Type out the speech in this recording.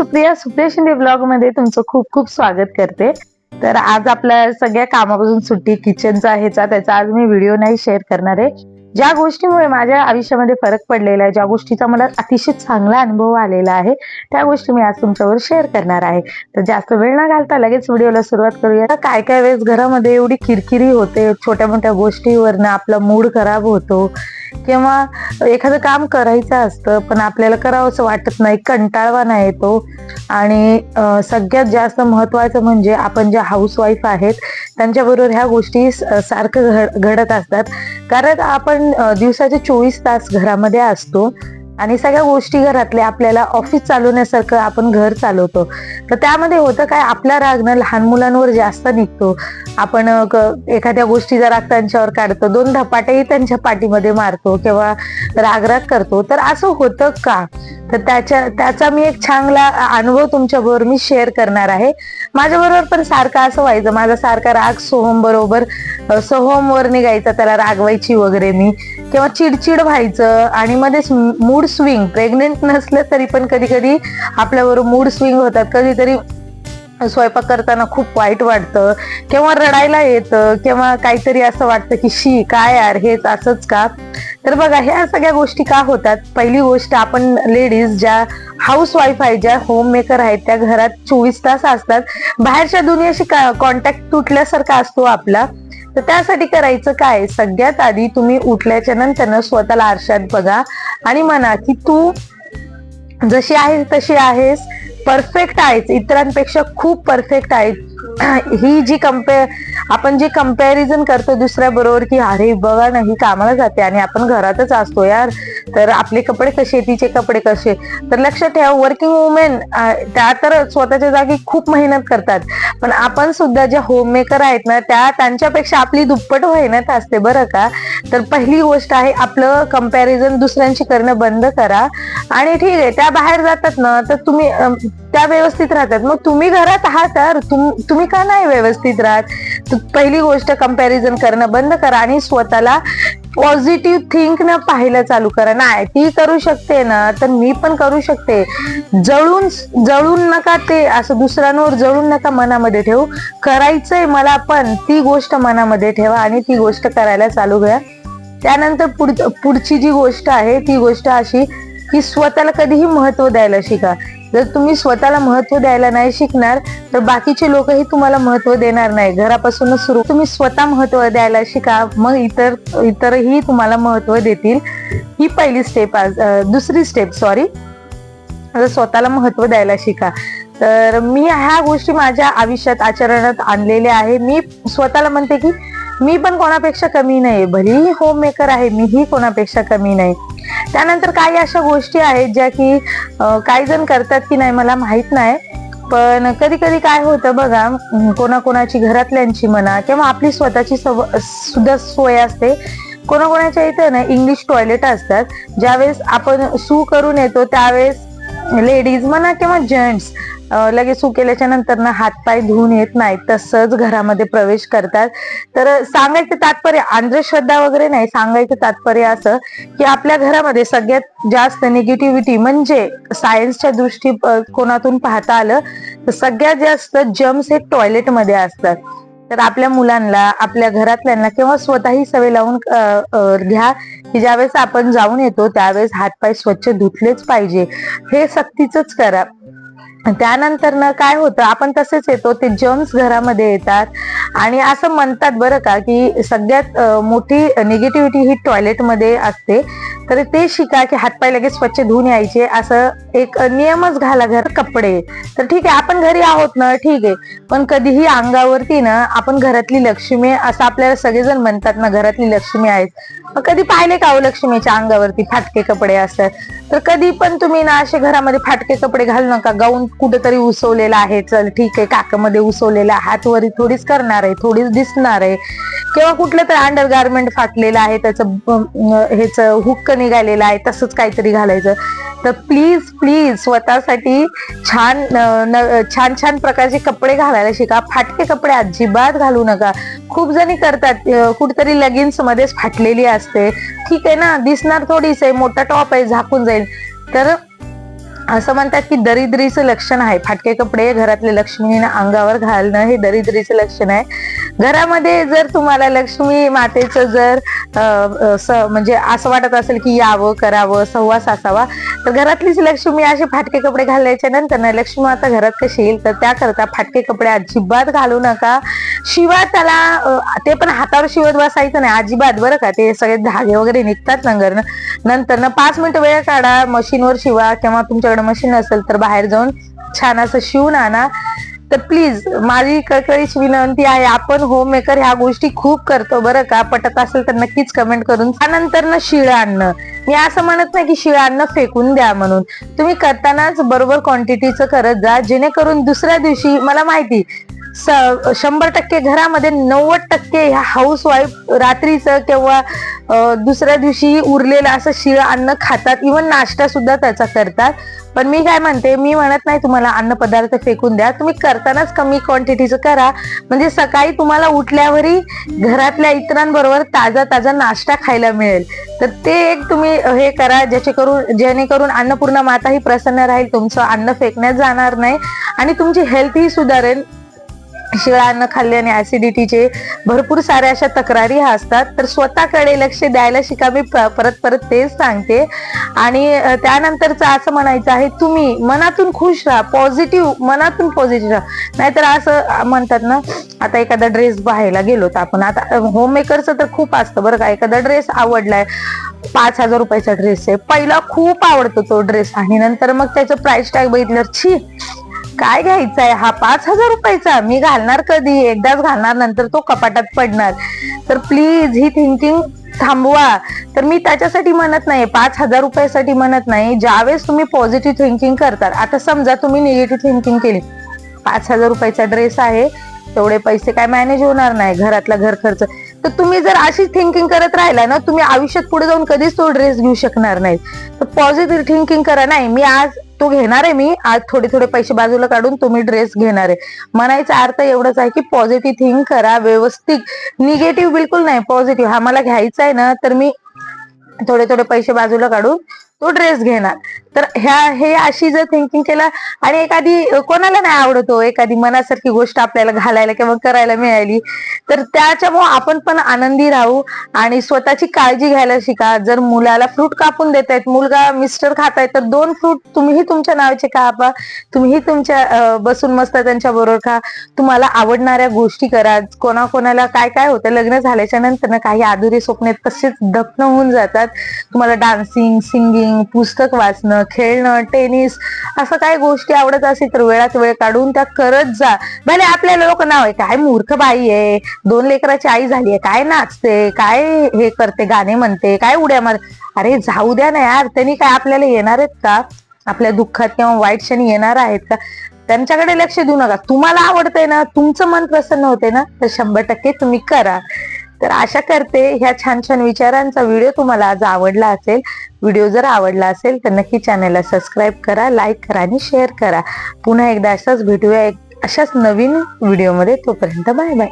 Supriya Shinde blog मध्ये तुमचं खूप खूप स्वागत करते। तर आज आपल्या सगळ्या कामापासून सुट्टी, किचनचा ह्याचा त्याचा आज मी व्हिडिओ नाही शेअर करणार आहे। ज्या गोष्टीमुळे माझ्या आयुष्यामध्ये फरक पडलेला आहे, ज्या गोष्टीचा मला अतिशय चांगला अनुभव आलेला आहे, त्या गोष्टी मी आज तुमच्यावर शेअर करणार आहे। तर जास्त वेळ न घालता लगेच व्हिडिओला सुरुवात करूया। काय काय वेळेस घरामध्ये एवढी किरकिरी होते, छोट्या मोठ्या गोष्टीवरनं आपला मूड खराब होतो किंवा एखादं काम करायचं असतं पण आपल्याला करावंसं वाटत नाही, कंटाळवाणा येतो। आणि सगळ्यात जास्त महत्त्वाचं म्हणजे आपण ज्या हाऊसवाईफ आहेत त्यांच्याबरोबर ह्या गोष्टी सारखं घडत असतात, कारण आपण दिवसाचे 24 तास घरामध्ये असतो आणि सगळ्या गोष्टी घरातल्या आपल्याला ऑफिस चालवण्यासारखं आपण घर चालवतो। तर त्यामध्ये होतं काय, आपला राग ना लहान मुलांवर जास्त निघतो। आपण एखाद्या गोष्टीचा राग त्यांच्यावर काढतो, 2 धपाटेही त्यांच्या पाठीमध्ये मारतो किंवा राग करतो। तर असं होतं का, तर त्याचा मी एक चांगला अनुभव तुमच्याबरोबर मी शेअर करणार आहे। माझ्याबरोबर पण सारखं असं व्हायचं, माझा सारखा राग सोहमवर निघायचा, त्याला रागवायची वगैरे मी, किंवा चिडचिड व्हायचं आणि मध्येच मूड स्विंग। प्रेग्नेंट नसलं तरी पण कधी कधी आपल्याबरोबर मूड स्विंग होतात। कधीतरी स्वयंपाक करताना खूप वाईट वाटतं किंवा रडायला येतं किंवा काहीतरी असं वाटतं की शी काय यार हेच असंच का। तर बघा ह्या सगळ्या गोष्टी का होतात। पहिली गोष्ट, आपण लेडीज ज्या हाऊस वाईफ आहेत, ज्या होम मेकर आहेत, त्या घरात 24 तास असतात, बाहेरच्या दुनियेशी कॉन्टॅक्ट तुटल्यासारखा असतो आपला। तर त्यासाठी करायचं काय, सगळ्यात आधी तुम्ही उठल्याच्या नंतर स्वतःला आरशात बघा आणि म्हणा की तू जशी आहेस तशी आहेस, परफेक्ट आहेस, इतरांपेक्षा खूप परफेक्ट आहेस। ही जी आपण जी कंपॅरिझन करतो दुसऱ्या बरोबर की अरे बघा ना ही कामाला जाते आणि आपण घरातच असतो यार, तर आपले कपडे कसे, तिचे कपडे कसे। तर लक्षात ठेवा, वर्किंग वुमेन त्या तर स्वतःच्या जागी खूप मेहनत करतात, पण आपण सुद्धा ज्या होम मेकर आहेत ना त्यांच्यापेक्षा आपली दुप्पट मेहनत असते बरं का। तर पहिली गोष्ट आहे, आपलं कंपॅरिझन दुसऱ्यांशी करणं बंद करा। आणि ठीक आहे, त्या बाहेर जातात ना तर तुम्ही त्या व्यवस्थित राहतात, मग तुम्ही घरात आहात तर तुम्ही का नाही व्यवस्थित राहत। तर पहिली गोष्ट, कंपॅरिझन करणं बंद करा आणि स्वतःला पॉझिटिव्ह थिंक न पाहायला चालू करा। नाही ती करू शकते ना तर मी पण करू शकते। जळून नका, ते असं दुसऱ्यांवर जळून नका मनामध्ये ठेवू, करायचंय मला पण, ती गोष्ट मनामध्ये ठेवा आणि ती गोष्ट करायला चालू करा। त्यानंतर पुढची जी गोष्ट आहे ती गोष्ट अशी की स्वतःला कधीही महत्व द्यायला शिका। जर तुम्ही स्वतःला महत्व द्यायला नाही शिकणार तर बाकीचे लोकही तुम्हाला महत्व देणार नाही। घरापासूनच सुरू, तुम्ही स्वतः महत्व द्यायला शिका, मग इतरही तुम्हाला महत्व देतील। ही पहिली स्टेप। दुसरी स्टेप स्वतःला महत्व द्यायला शिका। तर मी ह्या गोष्टी माझ्या आयुष्यात आचरणात आणलेल्या आहे। मी स्वतःला म्हणते की मी पण कोणापेक्षा कमी नाही, भलेही होम मेकर आहे, मीही कोणापेक्षा कमी नाही। त्यानंतर काही अशा गोष्टी आहेत ज्या की काही जण करतात की नाही मला माहित नाही, पण कधी कधी काय होतं बघा, कोणाकोणाची घरातल्यांची म्हणा किंवा आपली स्वतःची सुद्धा सोय असते। कोणाकोणाच्या इथे ना इंग्लिश टॉयलेट असतात, ज्यावेळेस आपण सू करून येतो त्यावेळेस लेडीज म्हणा किंवा जेंट्स लगेच सू केल्याच्या नंतर ना हातपाय धुवून येत नाहीत, तसंच घरामध्ये प्रवेश करतात। तर सांगायचं तात्पर्य अंधश्रद्धा वगैरे नाही, सांगायचं तात्पर्य असं की आपल्या घरामध्ये सगळ्यात जास्त निगेटिव्हिटी म्हणजे सायन्सच्या दृष्टिकोनातून पाहता आलं तर सगळ्यात जास्त जर्म्स हे टॉयलेटमध्ये असतात। तर आपल्या मुलांना, आपल्या घरातल्यांना किंवा स्वतःही सवय लावून घ्या की ज्यावेळेस आपण जाऊन येतो त्यावेळेस हातपाय स्वच्छ धुतलेच पाहिजे, हे सक्तीच करा। त्यानंतर ना काय होतं, आपण तसेच येतो, ते जर्म्स घरामध्ये येतात आणि असं म्हणतात बरं का की सगळ्यात मोठी निगेटिव्हिटी ही टॉयलेटमध्ये असते। तर ते शिका की हातपाय लगेच स्वच्छ धुवून यायचे, असं एक नियमच घाला। कपडे तर ठीक आहे, आपण घरी आहोत ना ठीक आहे, पण कधीही अंगावरती ना आपण घरातली लक्ष्मी असं आपल्याला सगळेजण म्हणतात ना, घरातली लक्ष्मी आहेत, कधी पाहिले का हो लक्ष्मीच्या अंगावरती फाटके कपडे असतात। तर कधी पण तुम्ही ना असे घरामध्ये फाटके कपडे घालू नका। गाऊन कुठेतरी उसवलेला आहे, चल ठीक आहे, काकामध्ये उसवलेला, हातवरी थोडीच करणार आहे, थोडीच दिसणार आहे, किंवा कुठलं तर अंडर गार्मेंट फाटलेलं आहे, त्याचं हुक्क निघालेला आहे, तसंच काहीतरी घालायचं। तर प्लीज प्लीज स्वतःसाठी छान छान प्रकारचे कपडे घालायला शिका, फाटके कपडे अजिबात घालू नका। खूप जणी करतात, कुठेतरी लेगिन्स मध्येच फाटलेली असते, ठीक आहे ना, दिसणार थोडीच आहे, मोठा टॉप आहे झाकून जाईल, तर असं म्हणतात की दरिद्रीचं लक्षण आहे फाटके कपडे घरातले लक्ष्मीने अंगावर घालणं, हे दरिद्रीचं लक्षण आहे. घरामध्ये जर तुम्हाला लक्ष्मी मातेचं जर म्हणजे असं वाटत असेल की यावं करावं सहवास असावा, तर घरातलीच लक्ष्मी असे फाटके कपडे घालायच्या नंतर ना लक्ष्मी माता घरात कशी येईल, तर त्याकरता फाटके कपडे अजिबात घालू नका. शिवा त्याला ते पण हातावर शिवत बसायचं नाही अजिबात बरं का, ते सगळे धागे वगैरे निघतात नंतर ना 5 मिनिटं वेळ काढा, मशीनवर शिवा किंवा तुमच्याकडे मशीन असेल तर बाहेर जाऊन छान असं शिवून आणा. तर प्लीज माझी कळकळीची विनंती आहे, आपण होममेकर ह्या गोष्टी खूप करतो बरं का, पटत असेल तर नक्कीच कमेंट करून. त्यानंतर ना शिळं अन्न, मी असं म्हणत नाही की शिळं अन्न फेकून द्या म्हणून, तुम्ही करतानाच बरोबर क्वांटिटीचं करत जा, जेणेकरून दुसऱ्या दिवशी मला माहिती 100% घरामध्ये 90% ह्या हाऊस वाईफ रात्रीचं किंवा दुसऱ्या दिवशी उरलेलं असं शिळं अन्न खातात, इव्हन नाश्ता सुद्धा त्याचा करतात. पण मी काय म्हणते, मी म्हणत नाही तुम्हाला अन्न पदार्थ फेकून द्या, तुम्ही करतानाच कमी क्वांटिटीचं करा, म्हणजे सकाळी तुम्हाला उठल्यावरही घरातल्या इतरांबरोबर ताजा ताजा नाश्ता खायला मिळेल. तर ते एक तुम्ही हे करा, जेणेकरून अन्नपूर्णा माता ही प्रसन्न राहील, तुमचं अन्न फेकण्यात जाणार नाही आणि तुमची हेल्थ ही सुधारेल. शिळं अन्न खाल्ल्याने ऍसिडिटीचे भरपूर साऱ्या अशा तक्रारी असतात, तर स्वतःकडे लक्ष द्यायला शिका, मी परत तेच सांगते. आणि त्यानंतरच असं म्हणायचं आहे, तुम्ही मनातून खुश राहा, मनातून पॉझिटिव्ह राहा. नाहीतर असं म्हणतात ना, आता एखादा ड्रेस पाहायला गेलो तर आपण, आता होममेकरचं तर खूप असतं बरं का, एखादा ड्रेस आवडलाय 5,000 रुपयाचा ड्रेस आहे, पहिला खूप आवडतो तो ड्रेस आणि नंतर मग त्याचं प्राइस टॅग बघितल्यावर छी काय घ्यायचा आहे हा 5,000 रुपयाचा, मी घालणार कधी, एकदाच घालणार, नंतर तो कपाटात पडणार. तर प्लीज ही थिंकिंग थांबवा. तर मी त्याच्यासाठी म्हणत नाही, 5,000 रुपयासाठी म्हणत नाही, ज्यावेळेस तुम्ही पॉझिटिव्ह थिंकिंग करतात. आता समजा तुम्ही निगेटिव्ह थिंकिंग केली, 5,000 रुपयाचा ड्रेस आहे, तेवढे पैसे काय मॅनेज होणार नाही, घरातला घर खर्च, तर तुम्ही जर अशी थिंकिंग करत राहिला ना, तुम्ही आयुष्यात पुढे जाऊन कधीच तो ड्रेस घेऊ शकणार नाही. तर पॉझिटिव्ह थिंकिंग करा, नाही मी आज तो घेणार आहे, मी आज थोडे पैसे बाजूला काढून तुम्ही ड्रेस घेणार आहे, म्हणायचा अर्थ एवढाच आहे की पॉझिटिव्ह थिंक करा व्यवस्थित, निगेटिव्ह बिलकुल नाही, पॉझिटिव्ह. हा मला घ्यायचा आहे ना, तर मी थोडे पैसे बाजूला काढून तो ड्रेस घेणार. तर हे अशी जर थिंकिंग केलं, आणि एखादी कोणाला नाही आवडतो एखादी मनासारखी गोष्ट आपल्याला घालायला किंवा करायला मिळाली, तर त्याच्यामुळे आपण पण आनंदी राहू आणि स्वतःची काळजी घ्यायला शिका. जर मुलाला फ्रूट कापून देतायत, मुलगा मिस्टर खातायत, तर 2 फ्रूट तुम्हीही तुमच्या नावाचे कापा, तुम्हीही तुमच्या बसून मस्त त्यांच्या बरोबर खा, तुम्हाला आवडणाऱ्या गोष्टी करा. कोणाकोणाला काय होतं, लग्न झाल्याच्या नंतर ना काही अधुरी स्वप्ने तसेच दफन होऊन जातात. तुम्हाला डान्सिंग, सिंगिंग, पुस्तक वाचणं, खेळणं, टेनिस, असं काही गोष्टी आवडत असेल तर वेळात वेळ काढून त्या करत जा. भले आपल्याला लोक नाव आहे, काय मूर्ख बाई आहे, 2 लेकराची आई झाली आहे, काय नाचते, काय हे करते, गाणे म्हणते, काय उड्या मार, अरे जाऊ द्या ना यार, त्यांनी काय आपल्याला येणार आहेत का, आपल्या दुःखात किंवा वाईट क्षणी येणार आहेत का, त्यांच्याकडे लक्ष देऊ नका. तुम्हाला आवडतंय ना, तुमचं मन प्रसन्न होते ना, तर 100% तुम्ही करा. तर आशा करते ह्या छान छान विचारांचा व्हिडिओ तुम्हाला आज आवडला असेल. व्हिडिओ जर आवडला असेल तर नक्की चॅनलला सबस्क्राईब करा, लाईक करा आणि शेअर करा. पुन्हा एकदा असाच भेटूया अशाच नवीन व्हिडिओमध्ये. तोपर्यंत बाय बाय.